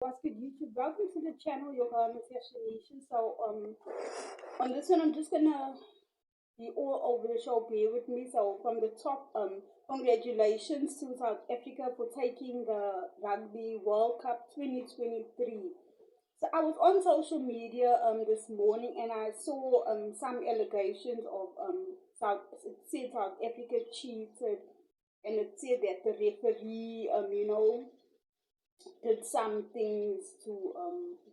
what's good, YouTube? Welcome to the channel, Your Garment Nation. So, on this one, I'm just gonna be all over the show. Bear with me. So, from the top, congratulations to South Africa for taking the Rugby World Cup 2023. So, I was on social media this morning and I saw some allegations of it said South Africa cheated, and it said that the referee did some things to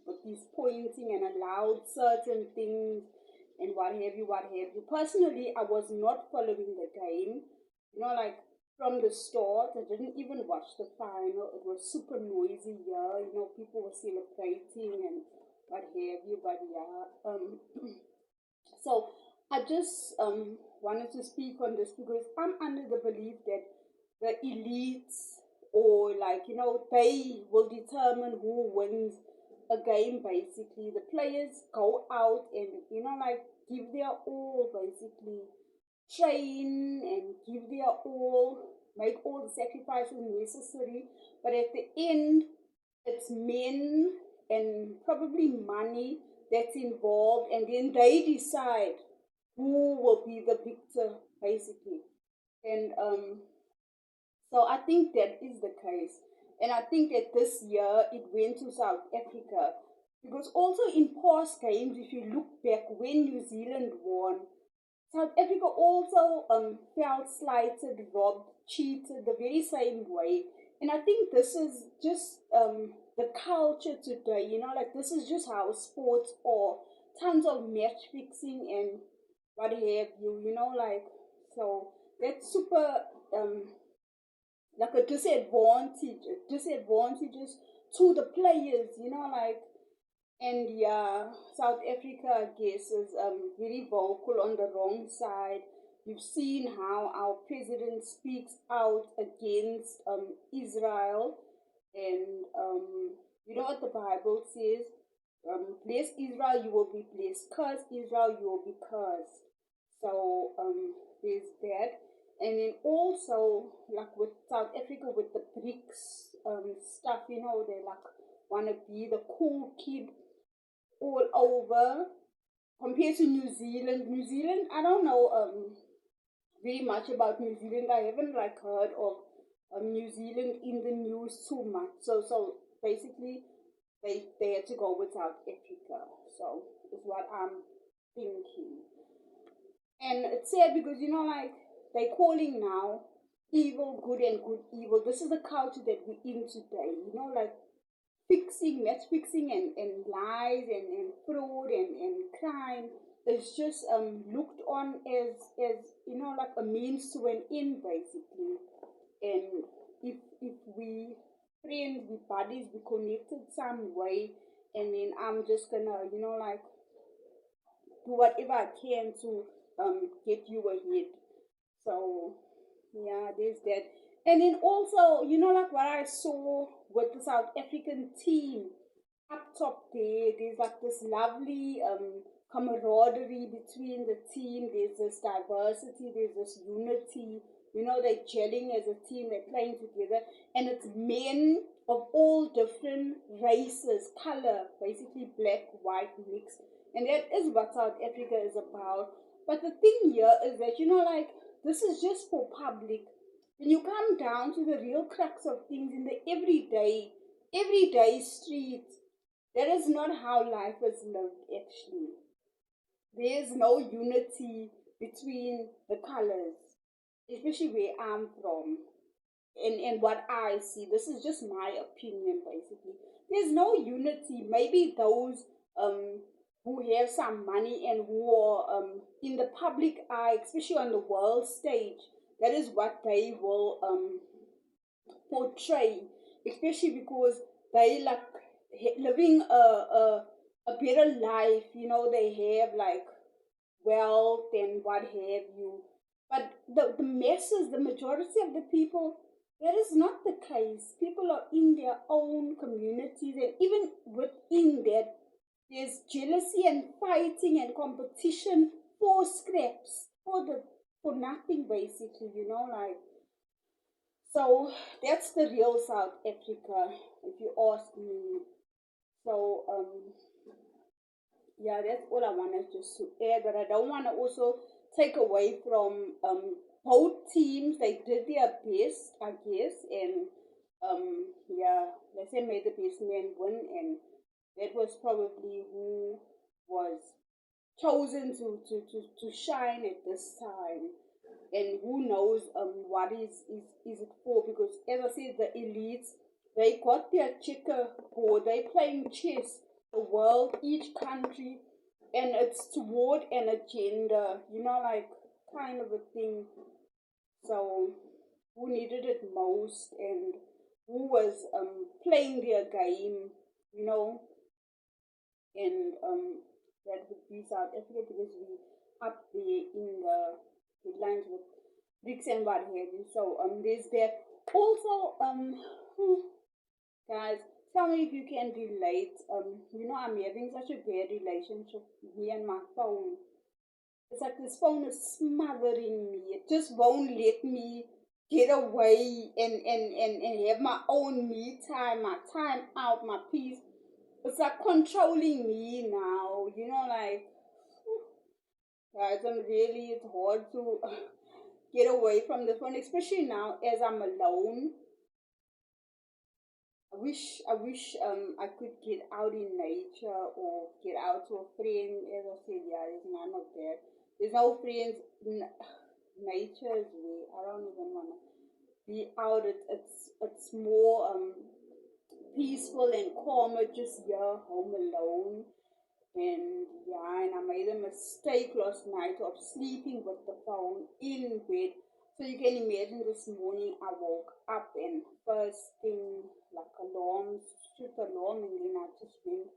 with his pointing and allowed certain things and what have you, what have you. Personally, I was not following the game. Like from the start, I didn't even watch the final. It was super noisy here. People were celebrating and what have you, but yeah. So I just wanted to speak on this because I'm under the belief that the elites, or they will determine who wins a game. Basically, the players go out and give their all, basically train and give their all, make all the sacrifices necessary, but at the end it's men and probably money that's involved, and then they decide who will be the victor, basically. And so I think that is the case. And I think that this year it went to South Africa. Because also in past games, if you look back when New Zealand won, South Africa also felt slighted, robbed, cheated the very same way. And I think this is just the culture today, this is just how sports are. Tons of match fixing and what have you, so that's super like a disadvantages to the players, and yeah, South Africa, I guess, is very vocal on the wrong side. You've seen how our president speaks out against Israel, and you know what the Bible says? Bless Israel, you will be blessed. Curse Israel, you will be cursed. So there's that. And then also, like with South Africa, with the BRICS stuff, they like want to be the cool kid all over compared to New Zealand. New Zealand, I don't know very much about New Zealand. I haven't heard of New Zealand in the news too much. So basically, they had to go with South Africa. So is what I'm thinking. And it's sad because they're calling now evil good and good evil. This is the culture that we're in today. Match fixing and lies and fraud and crime is just looked on as like a means to an end, basically. And if we friends, we buddies, we connected some way, and then I'm just gonna do whatever I can to get you ahead. So yeah, there's that. And then also, like what I saw with the South African team up top there, there's like this lovely camaraderie between the team. There's this diversity, there's this unity. They're gelling as a team, they're playing together, and it's men of all different races, color, basically black, white, mixed. And that is what South Africa is about. But the thing here is that, this is just for public. When you come down to the real crux of things in the everyday street, that is not how life is lived, actually. There is no unity between the colors, especially where I'm from and what I see. This is just my opinion, basically. There's no unity. Maybe those who have some money and who are in the public eye, especially on the world stage, that is what they will portray, especially because they living a better life. They have wealth and what have you. But the masses, the majority of the people, that is not the case. People are in their own communities, and even within that, there's jealousy and fighting and competition for scraps, for nothing, basically. So that's the real South Africa, if you ask me. So yeah, that's all I wanted just to add. But I don't want to also take away from both teams. They did their best, I guess, and yeah, let's say made the best man win, and that was probably who was chosen to shine at this time. And who knows what is it for, because as I said, the elites, they got their checkerboard, they playing chess, the world, each country, and it's toward an agenda, like kind of a thing. So who needed it most, and who was playing their game, you know, and that would be South Africa, because we up there in the headlines with bricks and what have you. So there's that. Also, guys, tell me if you can relate. I'm having such a bad relationship with me and my phone. It's like this phone is smothering me. It just won't let me get away and have my own me time, my time out, my peace. It's like controlling me now, like, guys, it's hard to get away from the phone, especially now as I'm alone. I could get out in nature or get out to a friend. As I said, yeah, there's none of that. There's no friends. Nature is way. I don't even wanna be out. It's more peaceful and calmer just here home alone. And yeah, and I made a mistake last night of sleeping with the phone in bed. So you can imagine this morning I woke up and first thing, like alarms, strict alarm, and then I just went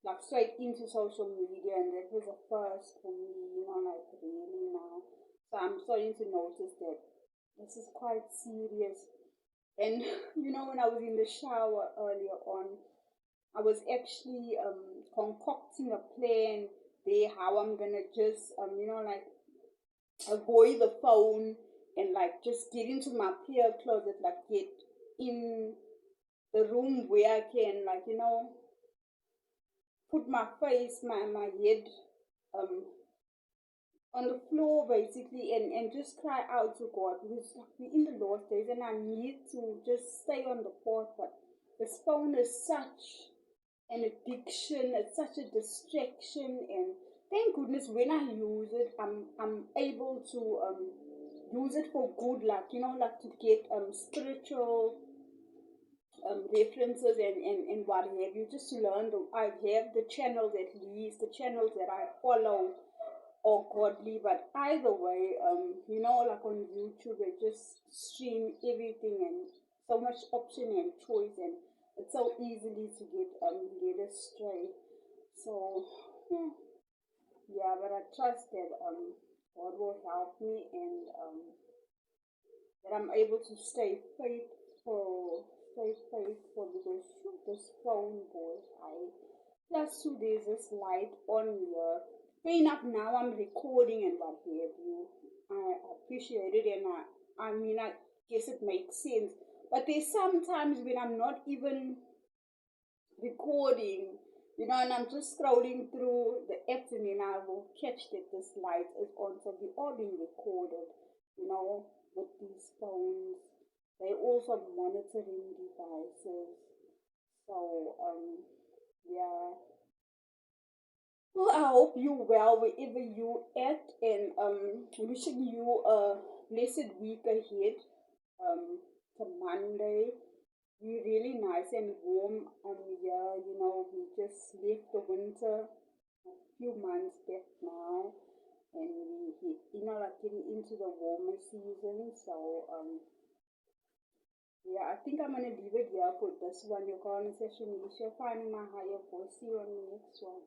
like straight into social media, and that was a first for me, like really now. So I'm starting to notice that this is quite serious. And when I was in the shower earlier on, I was actually concocting a plan there how I'm gonna just like avoid the phone and like just get into my prayer closet, like get in the room where I can like put my face, my head um on the floor basically, and just cry out to God, because like we're in the last days and I need to just stay on the path. But this phone is such an addiction, it's such a distraction, and thank goodness when I use it, I'm able to use it for good, like like to get spiritual references and what have you, just to learn. I have the channels, at least the channels that I follow or godly, but either way, like on YouTube, they just stream everything and so much option and choice, and it's so easily to get led astray. So yeah, but I trust that God will help me, and that I'm able to stay faithful, because shoot, this phone, boy, plus two, there's this light on here. Fair enough, now I'm recording and what have you. I appreciate it, and I guess it makes sense. But there's sometimes when I'm not even recording, and I'm just scrolling through the apps, and then I will catch that this light is on. So we all being recorded, with these phones. They're also monitoring devices. So, yeah. Well, I hope you well wherever you at, and wishing you a blessed week ahead. To Monday, be really nice and warm. Yeah, we just left the winter a few months back now, and we hit, like getting into the warmer season. So yeah, I think I'm gonna leave it here for this one. Your conversation, Nisha, finding my higher voice. See you on the next one.